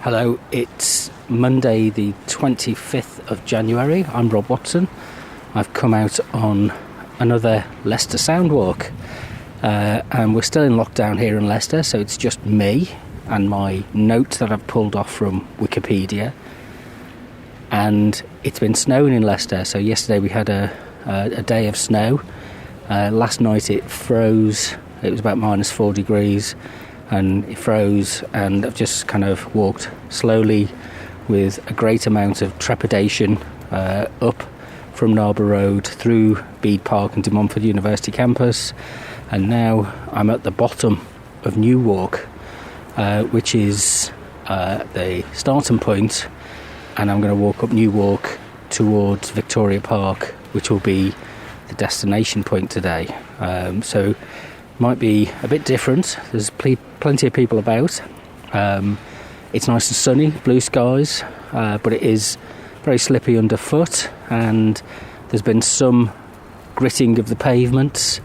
Hello, it's Monday the 25th of January. I'm Rob Watson. I've come out on another Leicester Soundwalk, and we're still in lockdown here in Leicester, so it's just me and my notes that I've pulled off from Wikipedia. And it's been snowing in Leicester, so yesterday we had a day of snow. Last night it froze. It was about -4 degrees. And it froze, and I've just kind of walked slowly with a great amount of trepidation up from Narber Road through Bede Park and De Montfort University campus, and now I'm at the bottom of New Walk, which is the starting point, and I'm going to walk up New Walk towards Victoria Park, which will be the destination point today. So might be a bit different. There's plenty of people about. It's nice and sunny, blue skies, but it is very slippy underfoot, and there's been some gritting of the pavements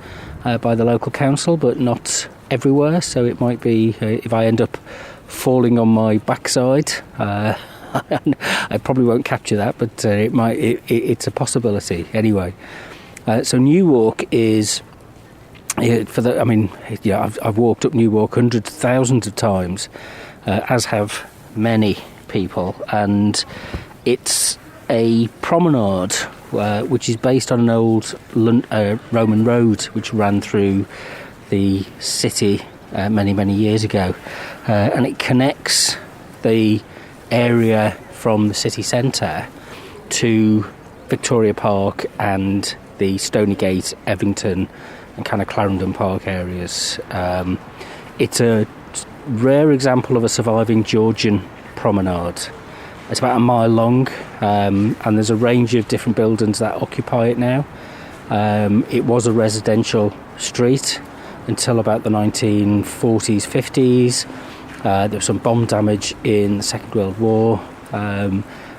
by the local council, but not everywhere, so it might be if I end up falling on my backside, I probably won't capture that, but it's a possibility anyway. So New Walk is I've walked up New Walk hundreds, thousands of times, as have many people, and it's a promenade which is based on an old Roman road which ran through the city many years ago, and it connects the area from the city centre to Victoria Park and the Stonygate, Evington and kind of Clarendon Park areas. It's a rare example of a surviving Georgian promenade. It's about a mile long, and there's a range of different buildings that occupy it now. It was a residential street until about the 1940s, 50s. There was some bomb damage in the Second World War,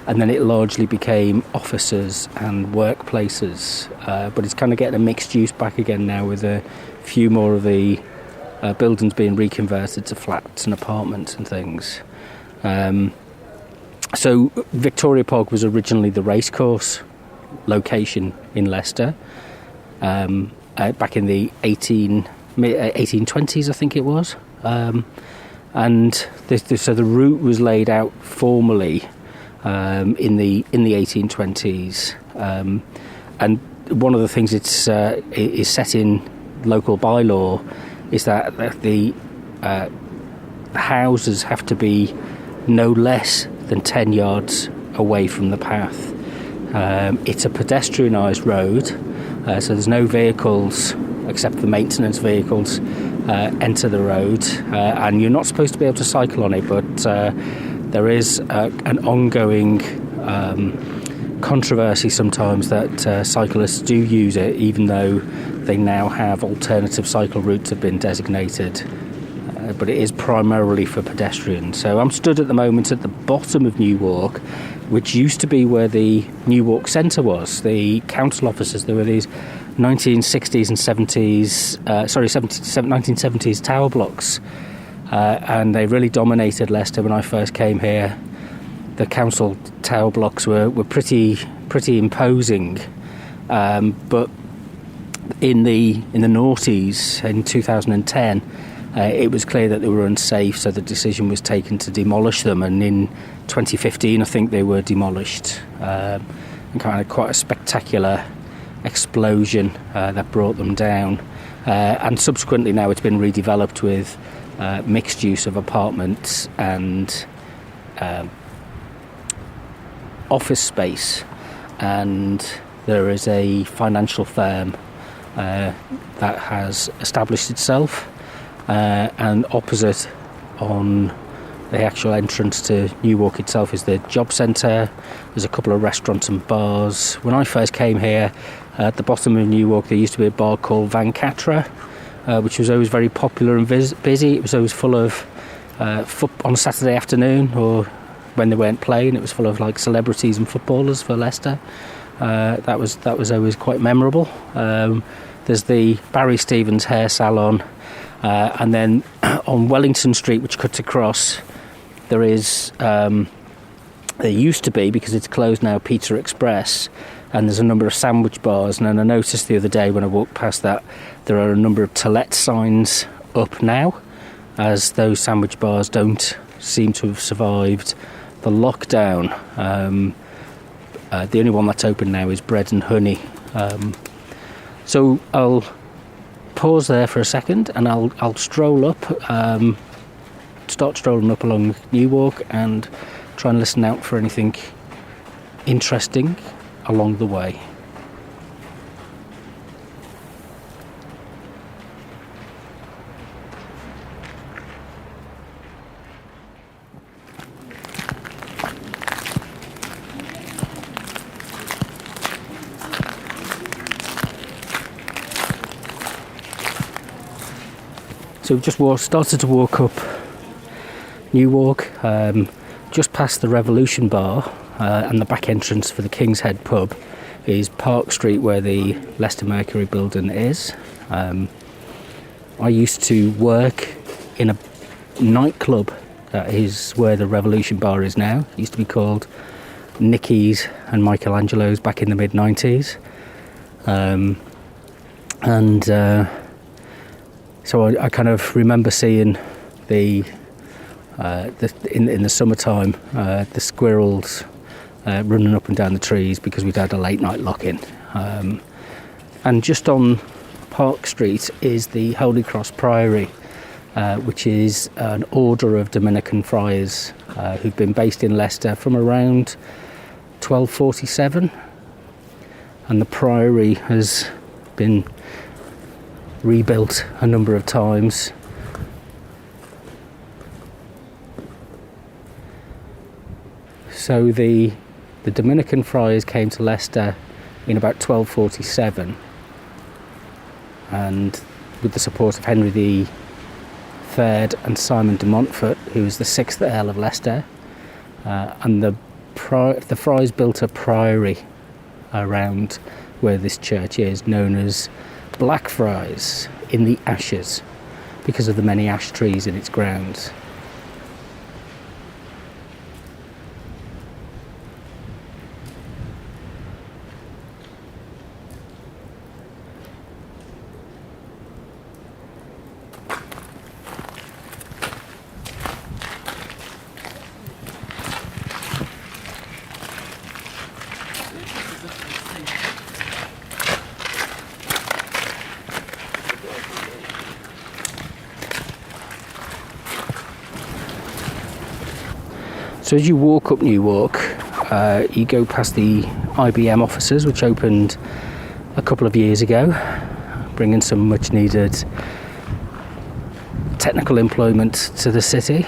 and then it largely became offices and workplaces, but it's kind of getting a mixed use back again now, with a few more of the buildings being reconverted to flats and apartments and things. So Victoria Park was originally the racecourse location in Leicester, back in the 1820s, I think it was, and so the route was laid out formally in the 1820s, and one of the things is set in local bylaw is that the houses have to be no less than 10 yards away from the path. It's a pedestrianised road, so there's no vehicles except the maintenance vehicles enter the road, and you're not supposed to be able to cycle on it, but there is an ongoing controversy sometimes that cyclists do use it, even though they now have alternative cycle routes have been designated, but it is primarily for pedestrians. So I'm stood at the moment at the bottom of New Walk, which used to be where the New Walk Centre was. The council offices, there were these 1960s and 1970s tower blocks, and they really dominated Leicester when I first came here. The council tower blocks were pretty imposing, but in the noughties, in 2010, it was clear that they were unsafe, so the decision was taken to demolish them, and in 2015 I think they were demolished, and kind of quite a spectacular explosion that brought them down, and subsequently now it's been redeveloped with mixed use of apartments and office space, and there is a financial firm that has established itself, and opposite on the actual entrance to New Walk itself is the job centre. There's a couple of restaurants and bars. When I first came here, at the bottom of New Walk there used to be a bar called Van Catra, which was always very popular and busy. It was always full of on a Saturday afternoon, or when they weren't playing, it was full of like celebrities and footballers for Leicester. That was always quite memorable. There's the Barry Stevens hair salon, and then on Wellington Street, which cuts across there is, there used to be, because it's closed now, Pizza Express, and there's a number of sandwich bars. And then I noticed the other day when I walked past that there are a number of to let signs up now, as those sandwich bars don't seem to have survived the lockdown. The only one that's open now is Bread and Honey. So I'll pause there for a second, and I'll stroll up, start strolling up along New Walk, and try and listen out for anything interesting along the way. So we've just started to walk up New Walk, just past the Revolution Bar, and the back entrance for the King's Head pub is Park Street, where the Leicester Mercury building is. I used to work in a nightclub that is where the Revolution Bar is now. It used to be called Nicky's and Michelangelo's back in the mid-90s. So I kind of remember seeing in the summertime the squirrels running up and down the trees because we'd had a late night lock-in. And just on Park Street is the Holy Cross Priory, which is an order of Dominican friars who've been based in Leicester from around 1247. And the priory has been rebuilt a number of times. So the Dominican friars came to Leicester in about 1247, and with the support of Henry III and Simon de Montfort, who was the 6th Earl of Leicester, and the friars built a priory around where this church is, known as Blackfriars in the Ashes, because of the many ash trees in its grounds. So as you walk up New Walk, you go past the IBM offices, which opened a couple of years ago, bringing some much needed technical employment to the city.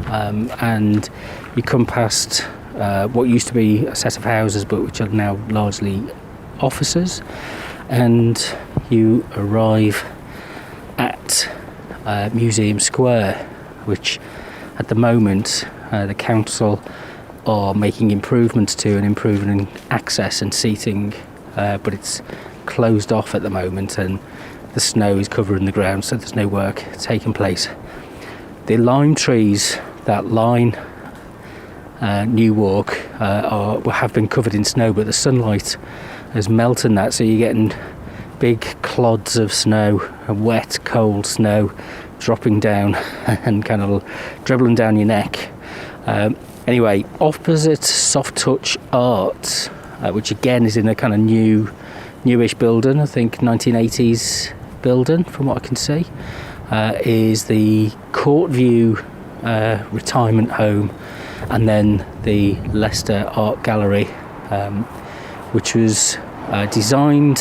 And you come past what used to be a set of houses, but which are now largely offices, and you arrive at Museum Square, which at the moment the council are making improvements to and improving access and seating, but it's closed off at the moment and the snow is covering the ground, so there's no work taking place. The lime trees that line New Walk have been covered in snow, but the sunlight has melted that, so you're getting big clods of snow, wet, cold snow dropping down and kind of dribbling down your neck. Anyway, opposite Soft Touch Art, which again is in a kind of newish building, I think 1980s building from what I can see, is the Courtview retirement home, and then the Leicester Art Gallery, which was designed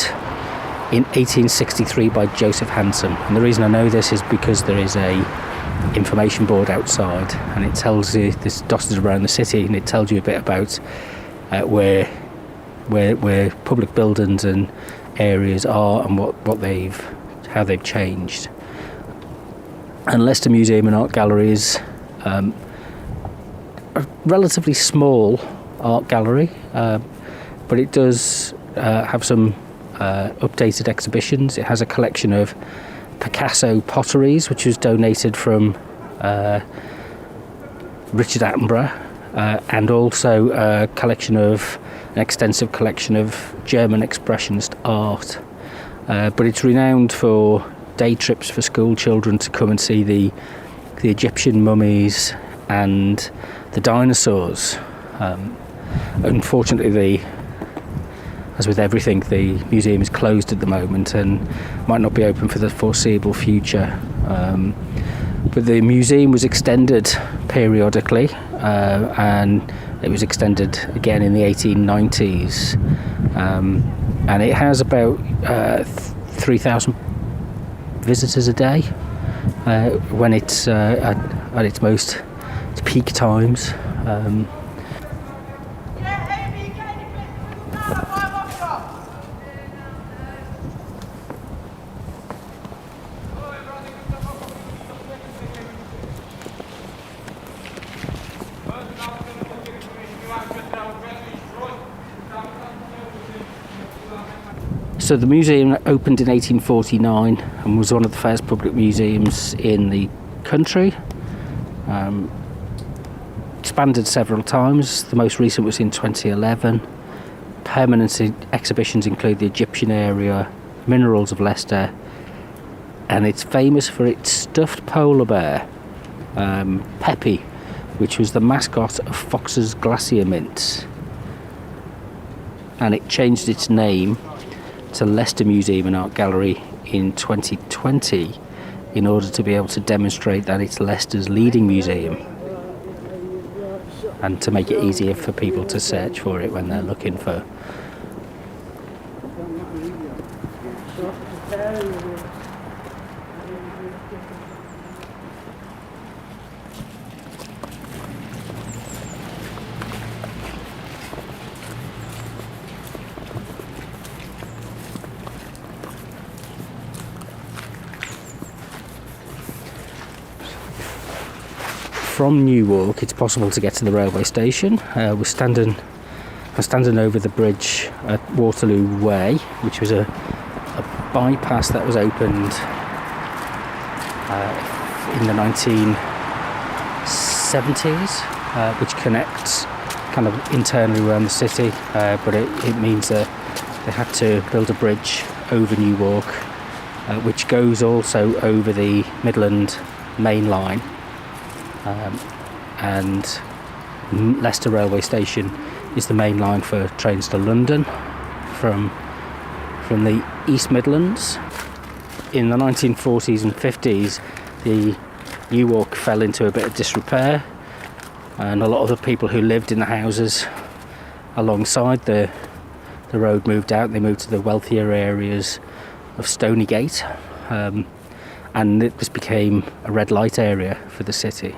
in 1863 by Joseph Hanson. And the reason I know this is because there is a information board outside, and it tells you, this dotted around the city, and it tells you a bit about where public buildings and areas are and how they've changed. And Leicester Museum and Art Gallery is a relatively small art gallery, but it does have some updated exhibitions. It has a collection of Picasso potteries, which was donated from Richard Attenborough, and also an extensive collection of German expressionist art. But it's renowned for day trips for school children to come and see the Egyptian mummies and the dinosaurs. Unfortunately, as with everything, the museum is closed at the moment and might not be open for the foreseeable future. But the museum was extended periodically, and it was extended again in the 1890s. And it has about 3,000 visitors a day when it's at its most peak times. So the museum opened in 1849 and was one of the first public museums in the country. Expanded several times. The most recent was in 2011. Permanent exhibitions include the Egyptian area, minerals of Leicester, and it's famous for its stuffed polar bear, Peppy, which was the mascot of Fox's Glacier Mints. And it changed its name to Leicester Museum and Art Gallery in 2020 in order to be able to demonstrate that it's Leicester's leading museum and to make it easier for people to search for it when they're looking for. From Newark, it's possible to get to the railway station. I'm standing over the bridge at Waterloo Way, which was a bypass that was opened in the 1970s, which connects kind of internally around the city, but it means that they had to build a bridge over Newark, which goes also over the Midland Main Line. And Leicester railway station is the main line for trains to London from the East Midlands. In the 1940s and 50s, the Newark fell into a bit of disrepair, and a lot of the people who lived in the houses alongside the road moved out. They moved to the wealthier areas of Stonygate, and it just became a red light area for the city.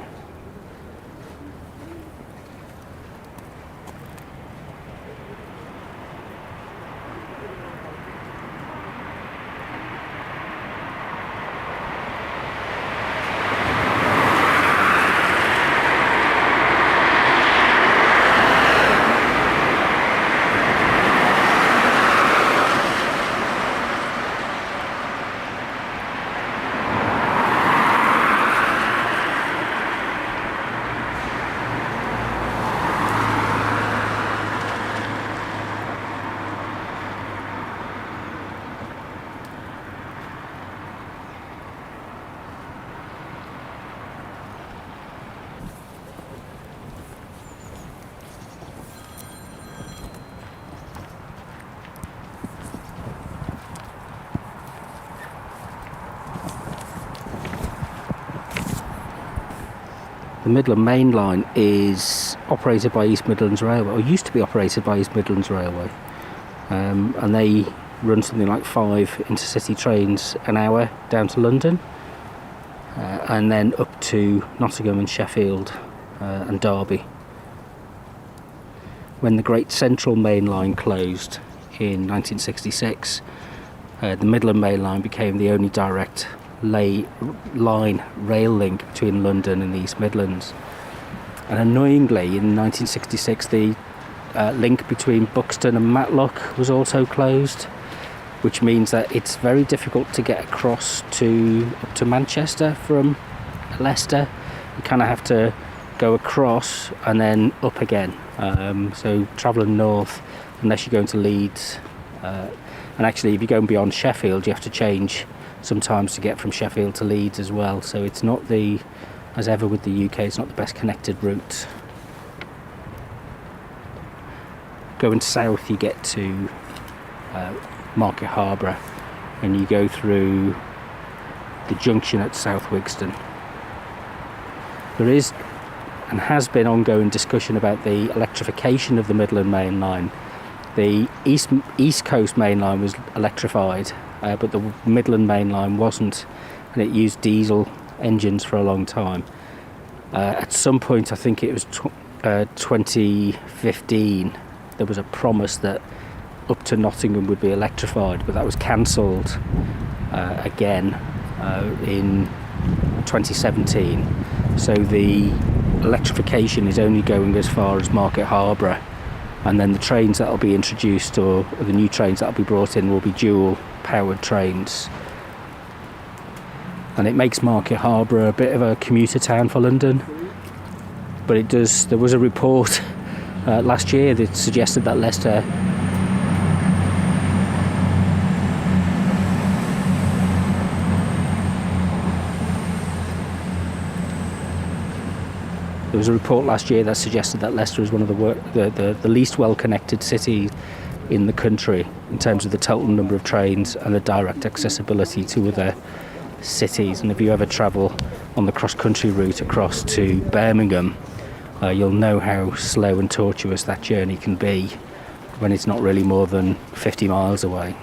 The Midland Main Line is operated by East Midlands Railway, or used to be operated by East Midlands Railway, and they run something like 5 intercity trains an hour down to London, and then up to Nottingham and Sheffield and Derby. When the Great Central Main Line closed in 1966, the Midland Main Line became the only direct line rail link between London and the East Midlands. And annoyingly, in 1966, the link between Buxton and Matlock was also closed, which means that it's very difficult to get across up to Manchester from Leicester. You kind of have to go across and then up again. So travelling north, unless you're going to Leeds. And actually, if you're going beyond Sheffield, you have to change sometimes to get from Sheffield to Leeds as well. So it's not as ever with the UK, it's not the best connected route. Going south, you get to Market Harbour, and you go through the junction at South Wigston. There is and has been ongoing discussion about the electrification of the Midland Main Line. The East Coast Main Line was electrified, but the Midland Main Line wasn't, and it used diesel engines for a long time. At some point, I think it was 2015, there was a promise that up to Nottingham would be electrified, but that was cancelled again in 2017. So the electrification is only going as far as Market Harbour, and then the trains that will be introduced, or the new trains that will be brought in, will be dual powered trains. And it makes Market Harbour a bit of a commuter town for London, but it does. There was a report last year that suggested that Leicester is one of the least well-connected cities in the country in terms of the total number of trains and the direct accessibility to other cities. And if you ever travel on the cross-country route across to Birmingham, you'll know how slow and tortuous that journey can be when it's not really more than 50 miles away.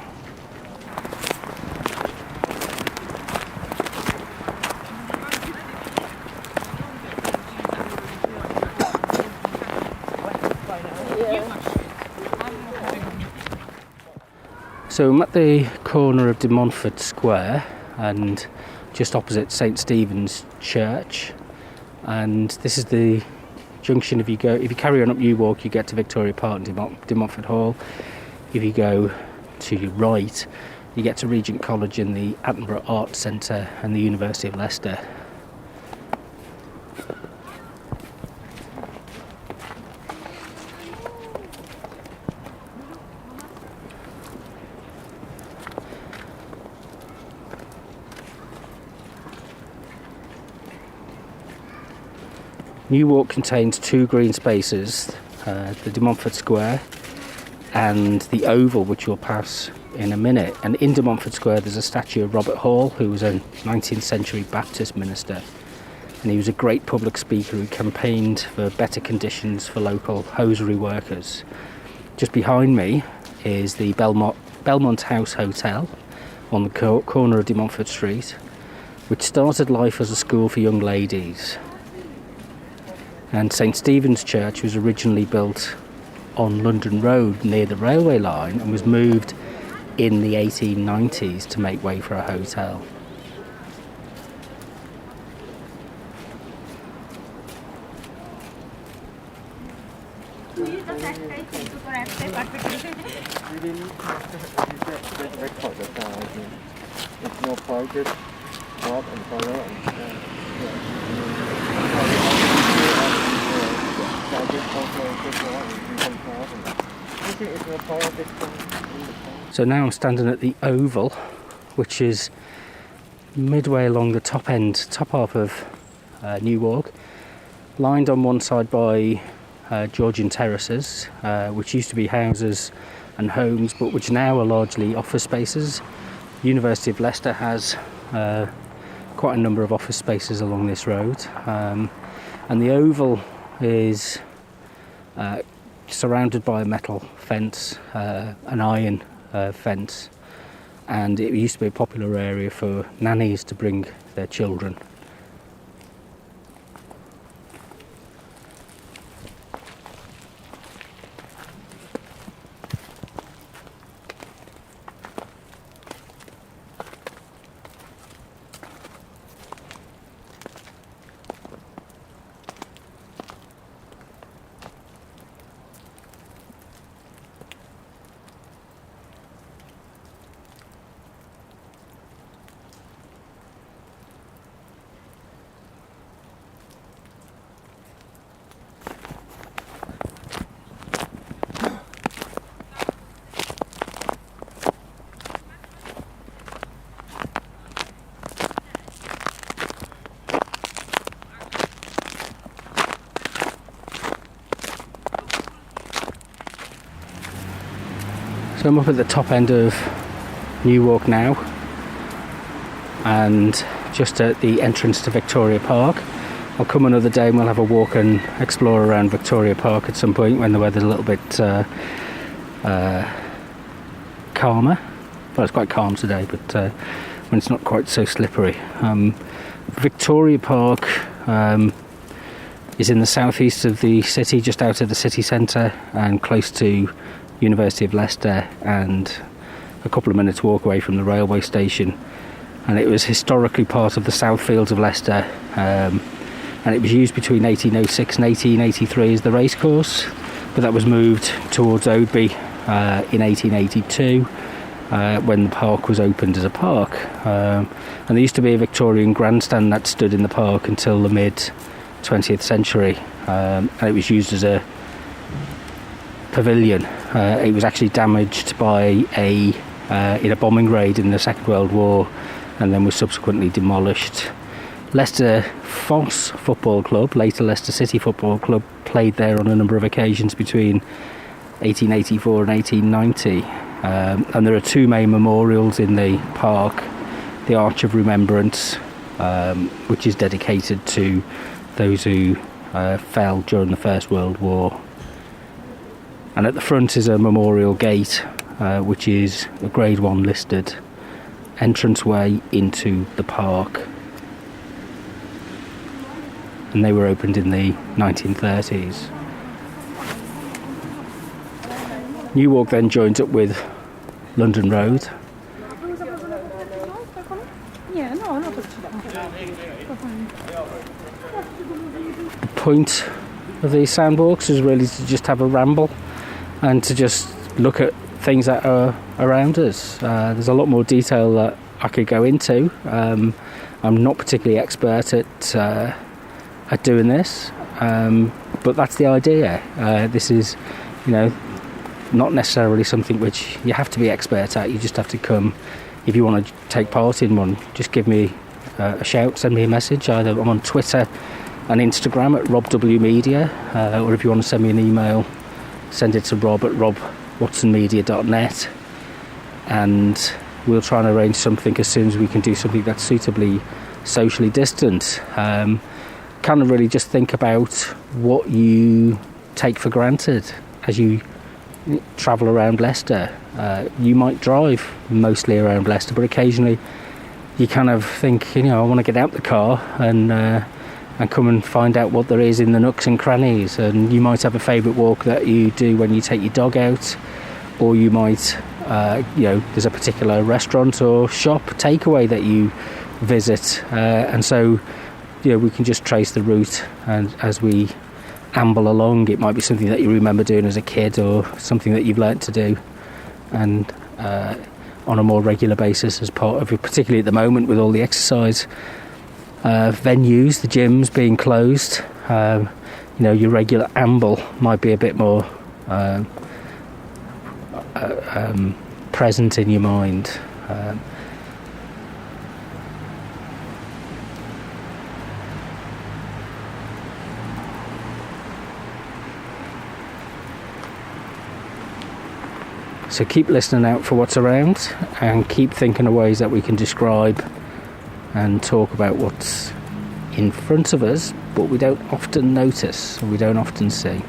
So I'm at the corner of De Montfort Square and just opposite St Stephen's Church, and this is the junction. If you carry on up New Walk, you get to Victoria Park and De Montfort Hall. If you go to your right, you get to Regent College and the Attenborough Arts Centre and the University of Leicester. New Walk contains two green spaces, the De Montfort Square and the Oval, which we'll pass in a minute. And in De Montfort Square there's a statue of Robert Hall, who was a 19th century Baptist minister, and he was a great public speaker who campaigned for better conditions for local hosiery workers. Just behind me is the Belmont House Hotel on the corner of De Montfort Street, which started life as a school for young ladies. And St Stephen's Church was originally built on London Road near the railway line and was moved in the 1890s to make way for a hotel. So now I'm standing at the Oval, which is midway along the top half of New Walk, lined on one side by Georgian terraces, which used to be houses and homes, but which now are largely office spaces. The University of Leicester has quite a number of office spaces along this road, and the Oval is surrounded by a metal fence, an iron fence, and it used to be a popular area for nannies to bring their children. So I'm up at the top end of Newark now, and just at the entrance to Victoria Park. I'll come another day and we'll have a walk and explore around Victoria Park at some point when the weather's a little bit calmer. Well, it's quite calm today, but when it's not quite so slippery. Victoria Park is in the southeast of the city, just out of the city centre and close to University of Leicester, and a couple of minutes walk away from the railway station. And it was historically part of the South Fields of Leicester, and it was used between 1806 and 1883 as the racecourse, but that was moved towards Oadby in 1882 when the park was opened as a park. And there used to be a Victorian grandstand that stood in the park until the mid 20th century, and it was used as a pavilion. It was actually damaged by in a bombing raid in the Second World War, and then was subsequently demolished. Leicester Foss Football Club, later Leicester City Football Club, played there on a number of occasions between 1884 and 1890. And there are two main memorials in the park. The Arch of Remembrance, which is dedicated to those who fell during the First World War. And at the front is a memorial gate, which is a Grade 1 listed entranceway into the park. And they were opened in the 1930s. Newark then joins up with London Road. The point of these Soundwalks is really to just have a ramble and to just look at things that are around us. There's a lot more detail that I could go into. I'm not particularly expert at doing this, but that's the idea. This is, not necessarily something which you have to be expert at. You just have to come. If you want to take part in one, just give me a shout, send me a message. Either I'm on Twitter and Instagram at robwmedia, or if you want to send me an email, send it to rob@robwatsonmedia.net, and we'll try and arrange something as soon as we can do something that's suitably socially distant. Kind of really just think about what you take for granted as you travel around Leicester. You might drive mostly around Leicester, but occasionally you kind of think, I want to get out the car and come and find out what there is in the nooks and crannies. And you might have a favourite walk that you do when you take your dog out, or you might, there's a particular restaurant or shop takeaway that you visit, and so we can just trace the route, and as we amble along, it might be something that you remember doing as a kid, or something that you've learnt to do, and on a more regular basis as part of it, particularly at the moment with all the exercise venues, the gyms being closed. Your regular amble might be a bit more present in your mind. So keep listening out for what's around, and keep thinking of ways that we can describe and talk about what's in front of us, but we don't often notice, or we don't often see.